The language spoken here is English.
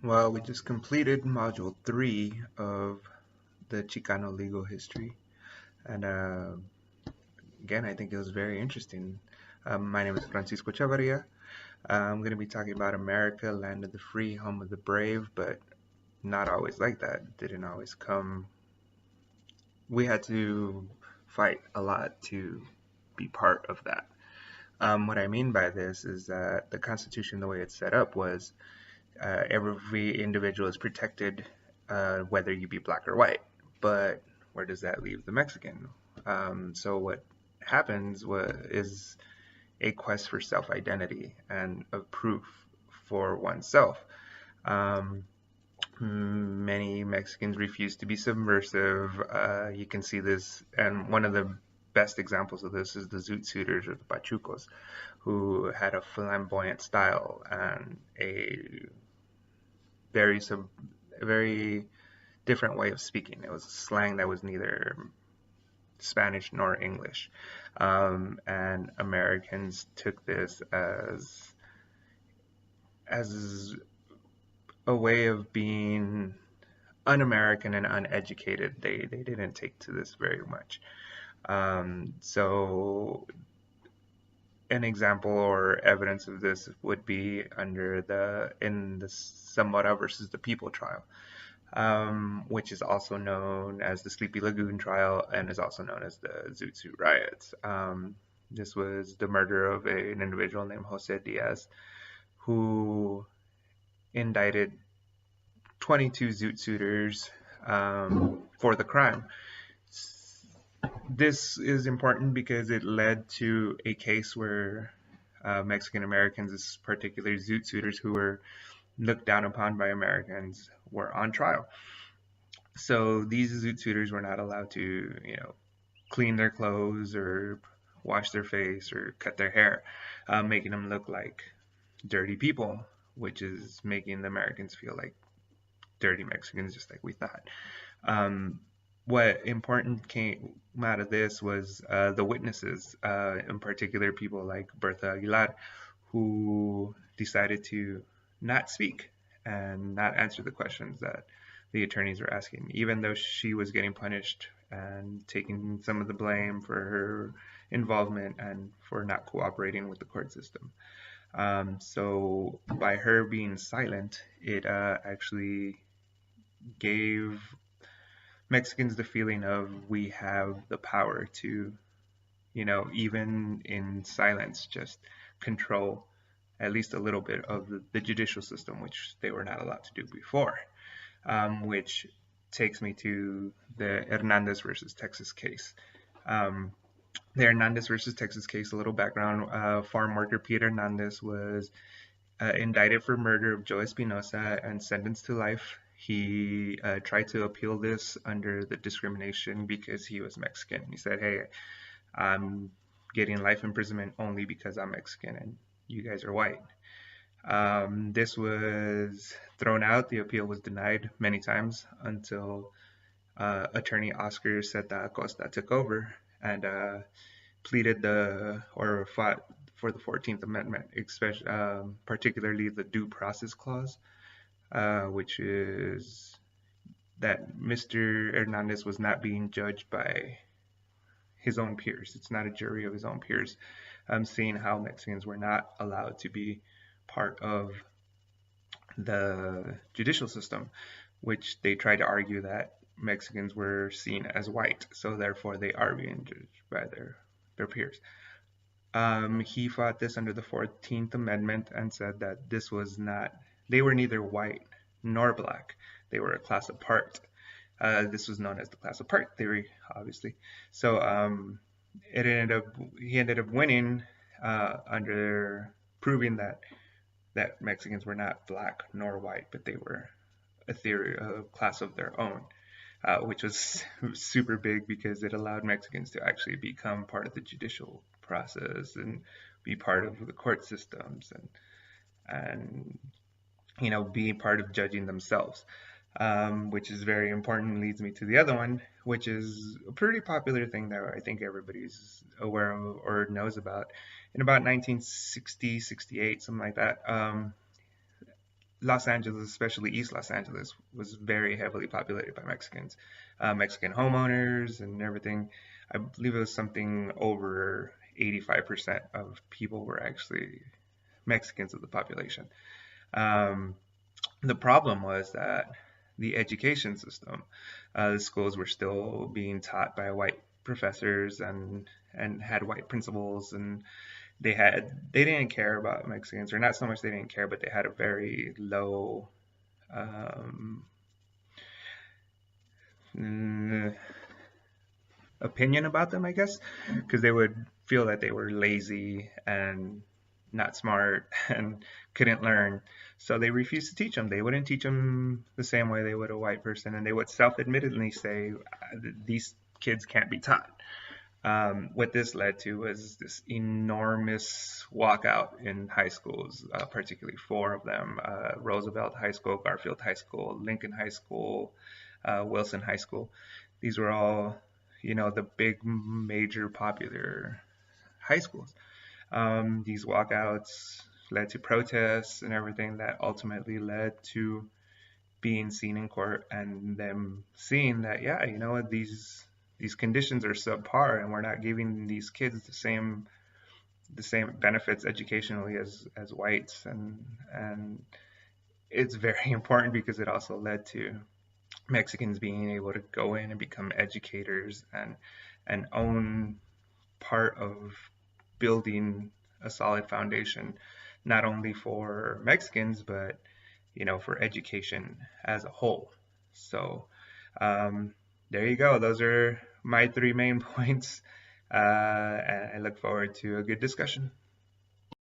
Well, we just completed module 3 of the Chicano legal history. And again, I think it was very interesting. My name is Francisco Chavarria. I'm going to be talking about America, land of the free, home of the brave, but not always like that. It didn't always come. We had to fight a lot to be part of that. What I mean by this is that the Constitution, the way it's set up, was every individual is protected, whether you be black or white. But where does that leave the Mexican? So what happens is a quest for self-identity and of proof for oneself. Um, Many Mexicans refuse to be subversive. You can see this, and one of the best examples of this is the Zoot Suiters or the Pachucos, who had a flamboyant style and very sub, a very different way of speaking. It was a slang that was neither Spanish nor English, and Americans took this as a way of being un-American and uneducated. They didn't take to this very much. So an example or evidence of this would be in the Zamora versus the People trial, which is also known as the Sleepy Lagoon trial and is also known as the Zoot Suit riots. This was the murder of an individual named Jose Diaz, who indicted 22 Zoot Suiters for the crime. This is important because it led to a case where Mexican Americans, particularly Zoot Suiters who were looked down upon by Americans, were on trial. So these Zoot Suiters were not allowed to, clean their clothes or wash their face or cut their hair, making them look like dirty people, which is making the Americans feel like dirty Mexicans, just like we thought. Um, what important came out of this was the witnesses, in particular people like Bertha Aguilar, who decided to not speak and not answer the questions that the attorneys were asking, even though she was getting punished and taking some of the blame for her involvement and for not cooperating with the court system. So by her being silent, it actually gave Mexicans the feeling of we have the power to, even in silence, just control at least a little bit of the judicial system, which they were not allowed to do before. Which takes me to the Hernandez versus Texas case. Um, the Hernandez versus Texas case, a little background. Farm worker Peter Hernandez was indicted for murder of Joe Espinosa and sentenced to life. He tried to appeal this under the discrimination because he was Mexican. He said, hey, I'm getting life imprisonment only because I'm Mexican and you guys are white. This was thrown out. The appeal was denied many times until attorney Oscar Zeta Acosta took over and pleaded or fought for the 14th Amendment, especially, particularly the due process clause, which is that Mr. Hernandez was not being judged by his own peers. It's not a jury of his own peers. Seeing how Mexicans were not allowed to be part of the judicial system, which they tried to argue that Mexicans were seen as white, so therefore they are being judged by their peers. He fought this under the 14th Amendment and said that this was not, they were neither white nor black. They were a class apart. This was known as the class apart theory, obviously. So he ended up winning under proving that Mexicans were not black nor white, but they were a theory, a class of their own, which was super big because it allowed Mexicans to actually become part of the judicial process and be part of the court systems and be part of judging themselves, which is very important. Leads me to the other one, which is a pretty popular thing that I think everybody's aware of or knows about. In about 1960, 68, something like that, Los Angeles, especially East Los Angeles, was very heavily populated by Mexicans, Mexican homeowners and everything. I believe it was something over 85% of people were actually Mexicans of the population. Um, the problem was that the education system, the schools were still being taught by white professors and had white principals, and they didn't care about Mexicans, or not so much they didn't care, but they had a very low um, mm, opinion about them, I guess, because they would feel that they were lazy and not smart and couldn't learn. So they refused to teach them. They wouldn't teach them the same way they would a white person, and they would self-admittedly say, "These kids can't be taught." What this led to was this enormous walkout in high schools, particularly four of them: Roosevelt High School, Garfield High School, Lincoln High School, Wilson High School. These were all, the big, major, popular high schools. These walkouts led to protests and everything that ultimately led to being seen in court and them seeing that, yeah, what, these conditions are subpar and we're not giving these kids the same benefits educationally as whites, and it's very important because it also led to Mexicans being able to go in and become educators and own part of building a solid foundation, not only for Mexicans, but for education as a whole. So there you go. Those are my three main points. And I look forward to a good discussion.